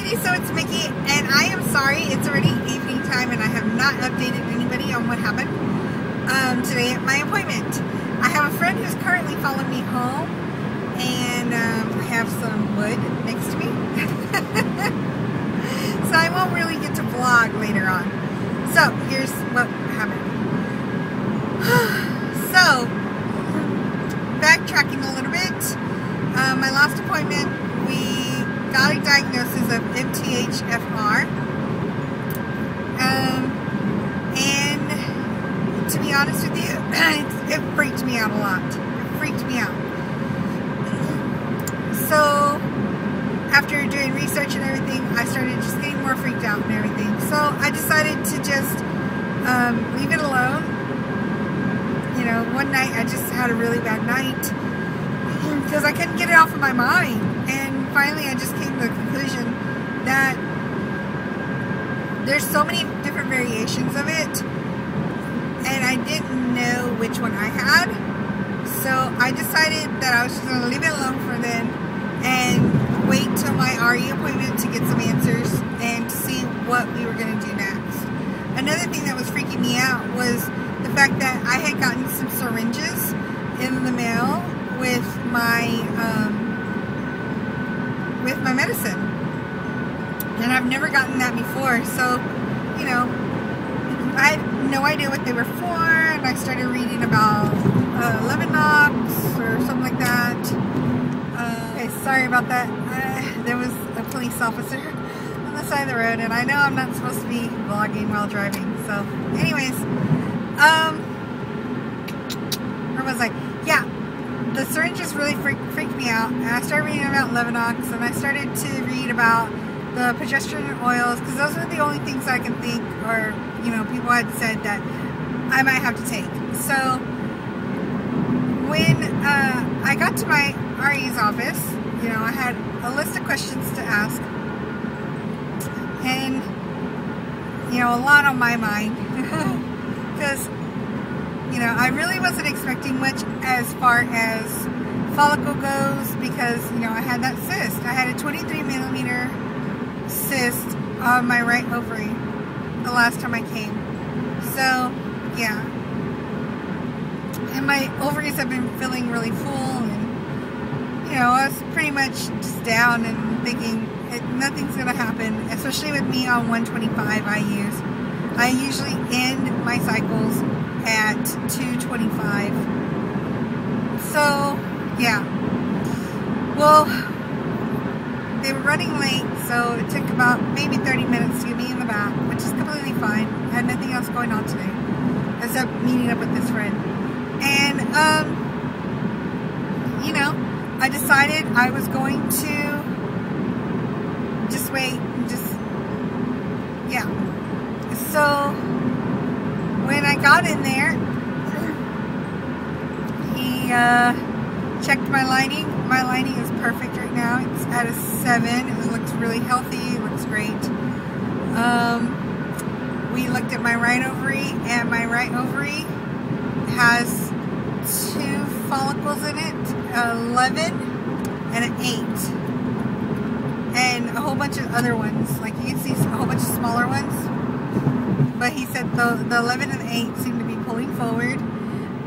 Alrighty, so it's Mickey, and I am sorry, it's already evening time and I have not updated anybody on what happened today at my appointment. I have a friend who's currently following me home, and I have some wood next to me. So I won't really get to vlog later on. So, here's what happened. So, backtracking a little bit, my last appointment, we got a diagnosis of MTHFR, and to be honest with you, it freaked me out a lot. It freaked me out. So after doing research and everything, I started just getting more freaked out and everything. So I decided to just leave it alone. You know, one night I just had a really bad night because I couldn't get it off of my mind. And finally I just came to the conclusion that there's so many different variations of it, and I didn't know which one I had. So I decided that I was just going to leave it alone for then and wait till my RE appointment to get some answers and to see what we were going to do next. Another thing that was freaking me out was the fact that I had gotten some syringes in the mail with my medicine, and I've never gotten that before. So, you know, I had no idea what they were for, and I started reading about Levinox or something like that. Okay, sorry about that. There was a police officer on the side of the road, and I know I'm not supposed to be vlogging while driving. So, anyways, where was I? Yeah. The syringes really freaked me out, and I started reading about Levinox, and I started to read about the progesterone oils, because those are the only things I can think, or, you know, people had said that I might have to take. So when I got to my RE's office, you know, I had a list of questions to ask, and, you know, a lot on my mind, because you know, I really wasn't expecting much as far as follicle goes, because, you know, I had that cyst. I had a 23 millimeter cyst on my right ovary the last time I came. So, yeah. And my ovaries have been feeling really full, and, you know, I was pretty much just down and thinking nothing's going to happen, especially with me on 125 I usually end my cycles at 225. So, yeah. Well, they were running late, so it took about maybe 30 minutes to get me in the bath, which is completely fine. I had nothing else going on today except meeting up with this friend. And, you know, I decided I was going to just wait and just, yeah. So when I got in there, he checked my lining. My lining is perfect right now. It's at a 7. It looks really healthy. It looks great. We looked at my right ovary, and my right ovary has 2 follicles in it, 11 and an 8. And a whole bunch of other ones. Like, you can see a whole bunch of smaller ones. But he said the 11 and the 8 seemed to be pulling forward.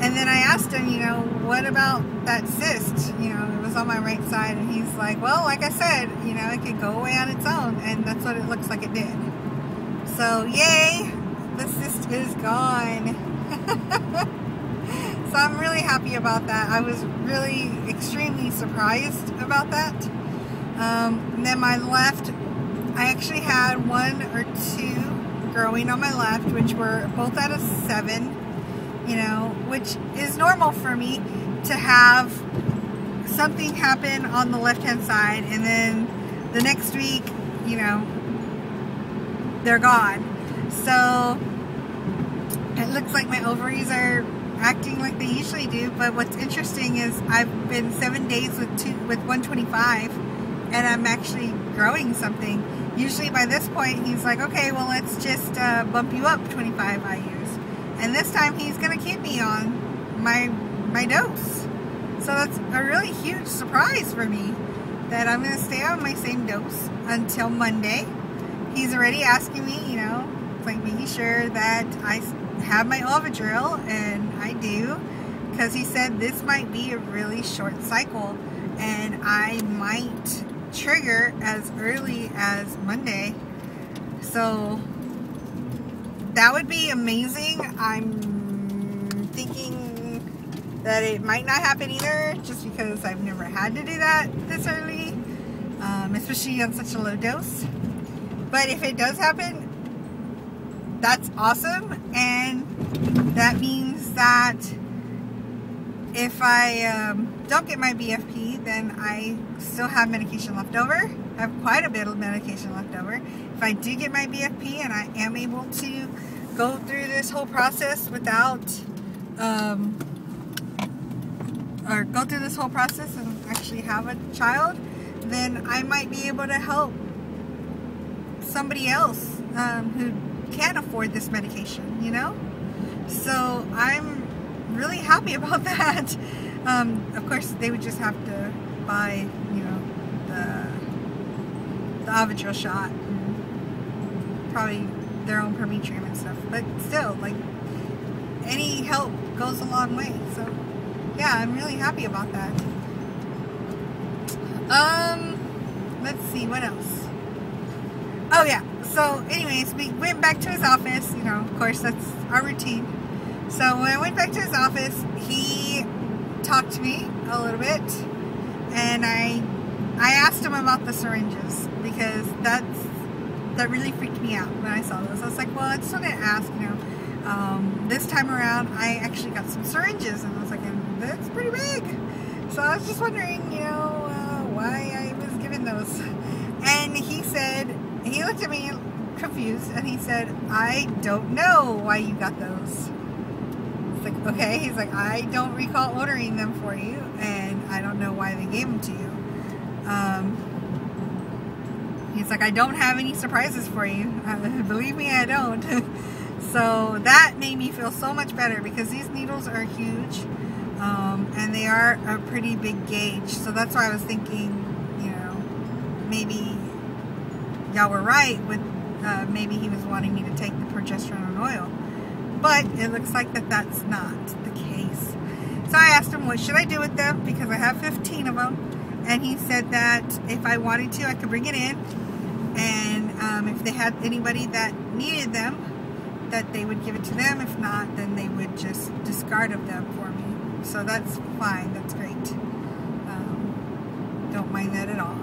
And then I asked him, you know, what about that cyst? You know, it was on my right side. And he's like, well, like I said, you know, it could go away on its own. And that's what it looks like it did. So, yay! The cyst is gone. So I'm really happy about that. I was really extremely surprised about that. And then my left, I actually had 1 or 2 growing on my left, which were both at a 7, you know, which is normal for me to have something happen on the left hand side, and then the next week, you know, they're gone. So it looks like my ovaries are acting like they usually do. But what's interesting is I've been 7 days with 125, and I'm actually growing something. Usually by this point, he's like, okay, well, let's just bump you up 25 IUs. And this time, he's going to keep me on my dose. So that's a really huge surprise for me. that I'm going to stay on my same dose until Monday. He's already asking me, you know, like making sure that I have my Ovidrel, and I do, because he said this might be a really short cycle and I might trigger as early as Monday. So that would be amazing. I'm thinking that it might not happen either, just because I've never had to do that this early, especially on such a low dose. But if it does happen, that's awesome, and that means that if I don't get my BFP, then I still have medication left over. I have quite a bit of medication left over. If I do get my BFP and I am able to go through this whole process without, or go through this whole process and actually have a child, then I might be able to help somebody else who can't afford this medication, you know? So I'm really happy about that. Of course, they would just have to buy, you know, the Ovidrel shot, and probably their own Prometrium and stuff. But still, like, any help goes a long way. So yeah, I'm really happy about that. Let's see, what else? Oh yeah, so anyways, we went back to his office, you know, of course that's our routine. So when I went back to his office, he talked to me a little bit, and I asked him about the syringes, because that really freaked me out when I saw those. I was like, well, I just want to ask, you know, this time around I actually got some syringes, and I was like, that's pretty big. So I was just wondering, you know, why I was given those. And he said, he looked at me confused, and he said, I don't know why you got those. It's like, okay. He's like, I don't recall ordering them for you, and I don't know why they gave them to you. He's like, I don't have any surprises for you. Believe me, I don't. So that made me feel so much better, because these needles are huge, and they are a pretty big gauge. So that's why I was thinking, you know, maybe y'all were right with maybe he was wanting me to take the progesterone oil, but it looks like that's not the case. So I asked him, what should I do with them, because I have 15 of them, and he said that if I wanted to, I could bring it in, and if they had anybody that needed them, that they would give it to them. If not, then they would just discard of them for me. So that's fine, that's great. Don't mind that at all.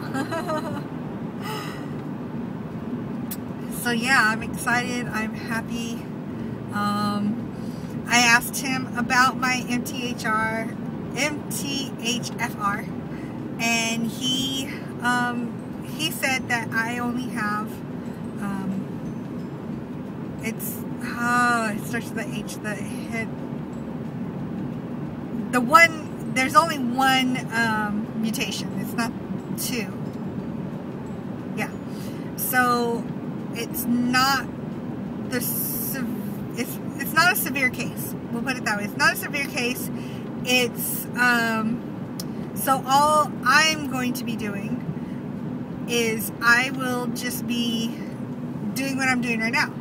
So yeah, I'm excited, I'm happy. I asked him about my MTHFR, and he said that I only have, it starts with the H, there's only one mutation, it's not two. Yeah, so it's not it's not a severe case. We'll put it that way. It's not a severe case. It's so all I'm going to be doing is I will just be doing what I'm doing right now.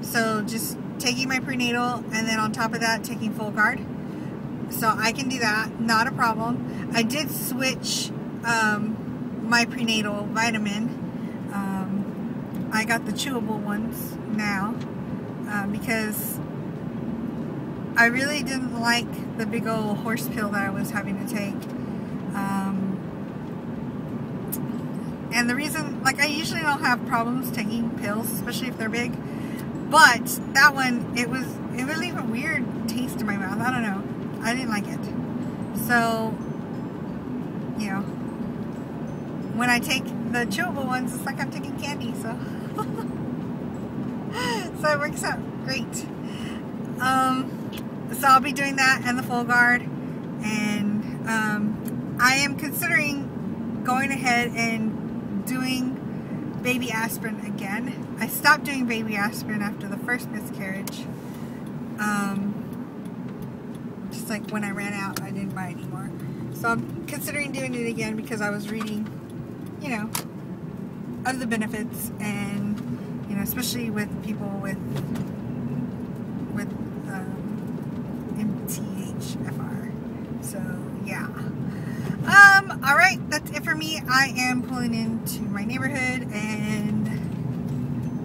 So just taking my prenatal, and then on top of that taking Fullgard. So I can do that, not a problem. I did switch my prenatal vitamin. I got the chewable ones now, because I really didn't like the big old horse pill that I was having to take. And the reason, like, I usually don't have problems taking pills, especially if they're big, but that one, it would leave a weird taste in my mouth. I don't know. I didn't like it. So, you know, when I take the chewable ones, it's like I'm taking candy, so so it works out great. So I'll be doing that and the Fullgard, and I am considering going ahead and doing baby aspirin again. I stopped doing baby aspirin after the first miscarriage. Just like when I ran out, I didn't buy anymore. So I'm considering doing it again, because I was reading you know, of the benefits, and, you know, especially with people with MTHFR. So, yeah. Alright, that's it for me. I am pulling into my neighborhood, and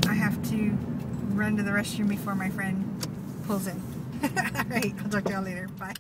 I have to run to the restroom before my friend pulls in. Alright, I'll talk to y'all later. Bye.